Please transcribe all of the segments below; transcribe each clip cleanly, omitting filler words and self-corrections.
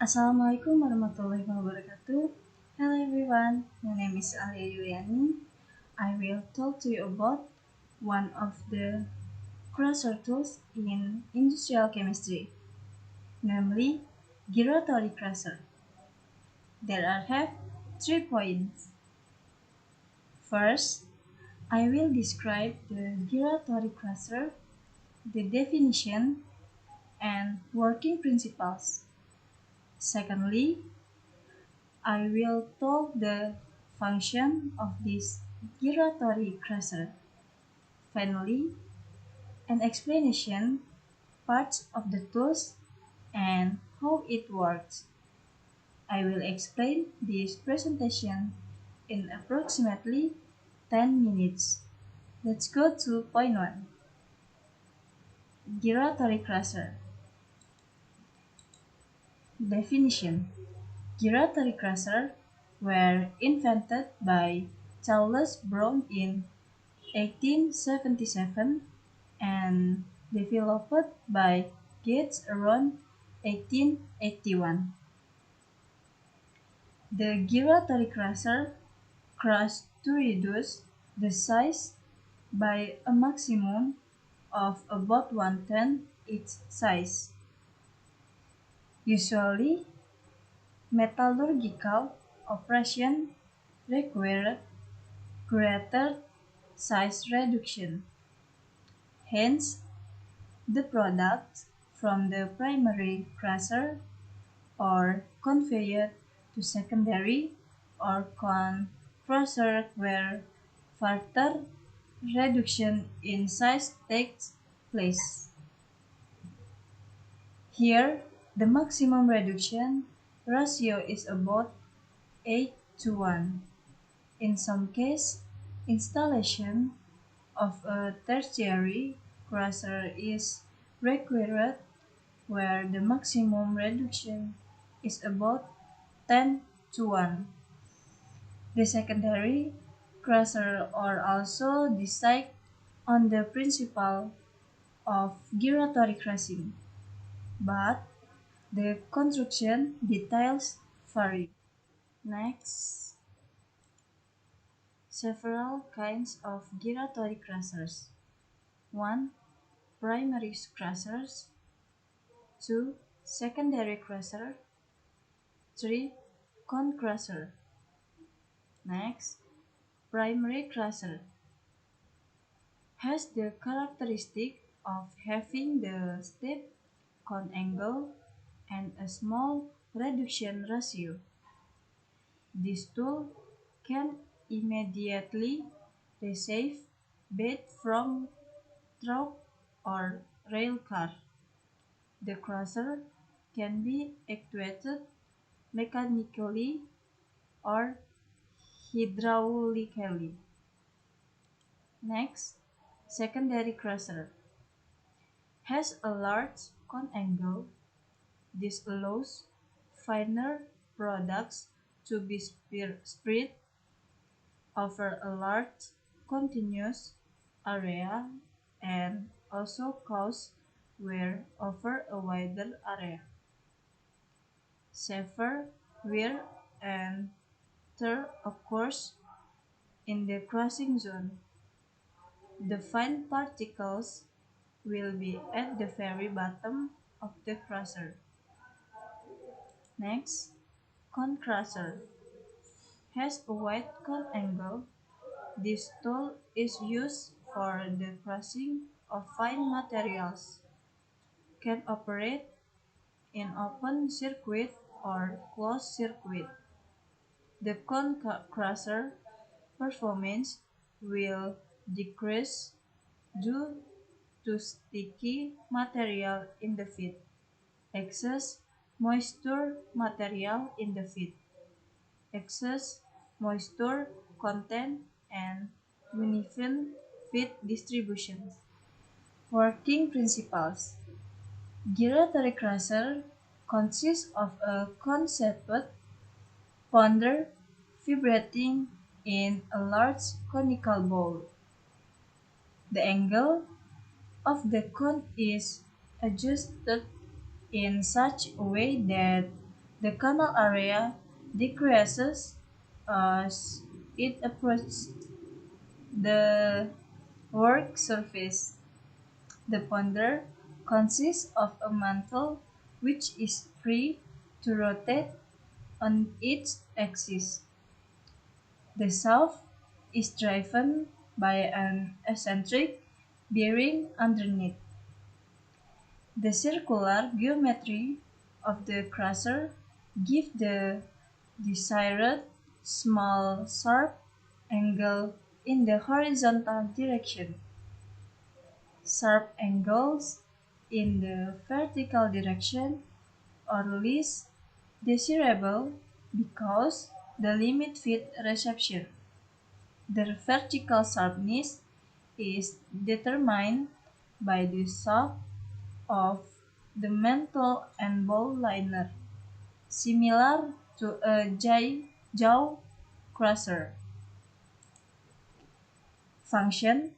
Assalamualaikum warahmatullahi wabarakatuh. Hello everyone, my name is Aliyah Yuliani. I will talk to you about one of the crusher tools in industrial chemistry, namely Gyratory Crusher. There are have 3 points. First, I will describe the Gyratory Crusher, the definition, and working principles. Secondly, I will talk the function of this gyratory crusher. Finally, an explanation, parts of the tools, and how it works. I will explain this presentation in approximately 10 minutes. Let's go to point 1. Gyratory crusher. Definition. Gyratory crusher were invented by Charles Brown in 1877 and developed by Gates around 1881. The gyratory crusher crushed to reduce the size by a maximum of about 1/10 its size. Usually, metallurgical operation required greater size reduction. Hence, the products from the primary crusher are conveyed to secondary or cone crusher where further reduction in size takes place. Here, the maximum reduction ratio is about 8:1. In some cases, installation of a tertiary crusher is required where the maximum reduction is about 10:1. The secondary crusher are also decided on the principle of gyratory crushing, but the construction details vary. Next, several kinds of gyratory crushers. 1. Primary crushers. 2. Secondary crusher. 3. Cone crusher. Next, primary crusher has the characteristic of having the steep cone angle and a small reduction ratio. This tool can immediately receive bait from truck or rail car. The crusher can be actuated mechanically or hydraulically. Next, secondary crusher has a large cone angle. This allows finer products to be spread over a large continuous area and also cause wear over a wider area. Severe wear and tear occurs in the crushing zone. The fine particles will be at the very bottom of the crusher. Next, cone crusher has a wide cone angle. This tool is used for the crushing of fine materials. Can operate in open circuit or closed circuit. The cone crusher performance will decrease due to sticky material in the feed, excess moisture material in the feed, excess moisture content, and uneven feed distribution. Working principles. Gyratory crusher consists of a cone-shaped pounder vibrating in a large conical bowl. The angle of the cone is adjusted in such a way that The canal area decreases as it approaches the work surface. The ponder consists of a mantle which is free to rotate on its axis. The south is driven by an eccentric bearing underneath. The circular geometry of the crusher gives the desired small sharp angle in the horizontal direction. Sharp angles in the vertical direction are least desirable because they limit feed reception. The vertical sharpness is determined by the shape of the mantle and ball liner, similar to a jaw crusher. Function: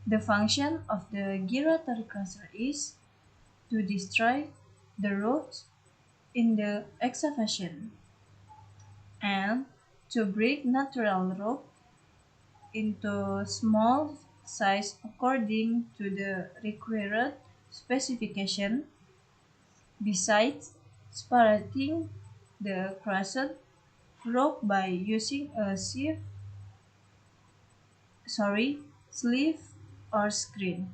the function of the gyratory crusher is to destroy the roots in the excavation and to break natural rock into small size according to the required specification. Besides separating the crushed rock by using a sleeve or screen.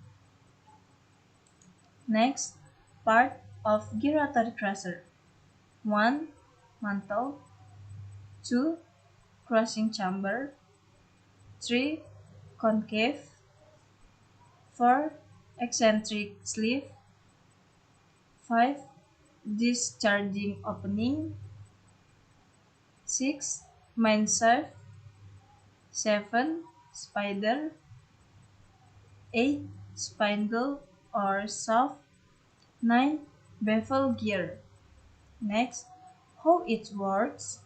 Next, part of gyratory crusher: 1. Mantle. 2. Crushing chamber. 3. Concave. 4. Eccentric sleeve. 5. Discharging opening. 6. Main shaft. 7. Spider. 8. Spindle or shaft. 9. Bevel gear. Next, how it works.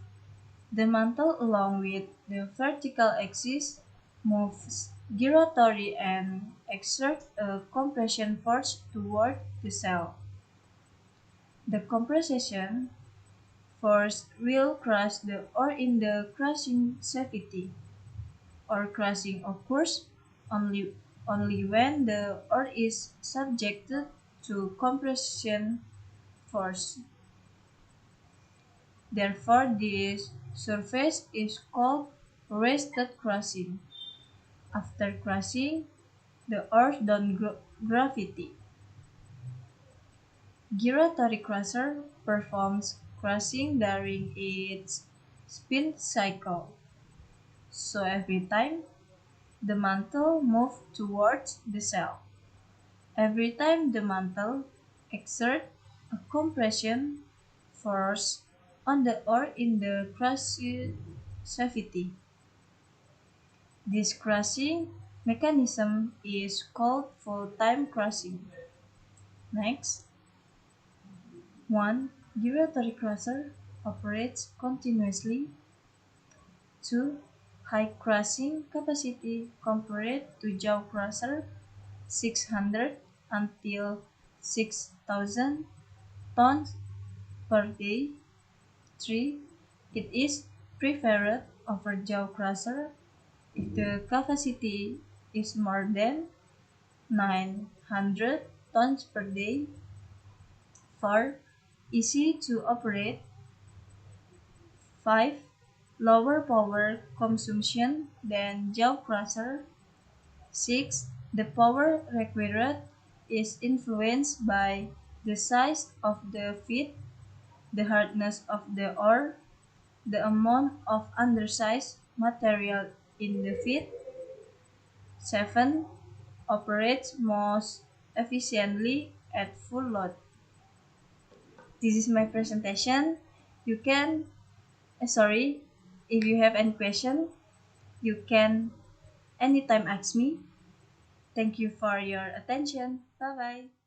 The mantle along with the vertical axis moves gyratory and exerts a compression force toward the cell. The compression force will crush the ore in the crushing cavity. Ore crushing occurs only when the ore is subjected to compression force. Therefore, this surface is called rested crushing. After crushing, the ore don't gravity. Gyratory crusher performs crushing during its spin cycle. So every time the mantle moves towards the cell, every time the mantle exerts a compression force on the ore in the crushing cavity. This crushing mechanism is called full-time crushing. Next, 1. Gyratory crusher operates continuously. 2. High crushing capacity compared to jaw crusher 600 until 6,000 tons per day. 3. It is preferred over jaw crusher if the capacity is more than 900 tons per day. 4. Easy to operate. 5. Lower power consumption than jaw crusher. 6. The power required is influenced by the size of the feed, the hardness of the ore, the amount of undersized material in the feed. 7. Operates most efficiently at full load. This is my presentation. You can, if you have any question, you can anytime ask me. Thank you for your attention. Bye bye.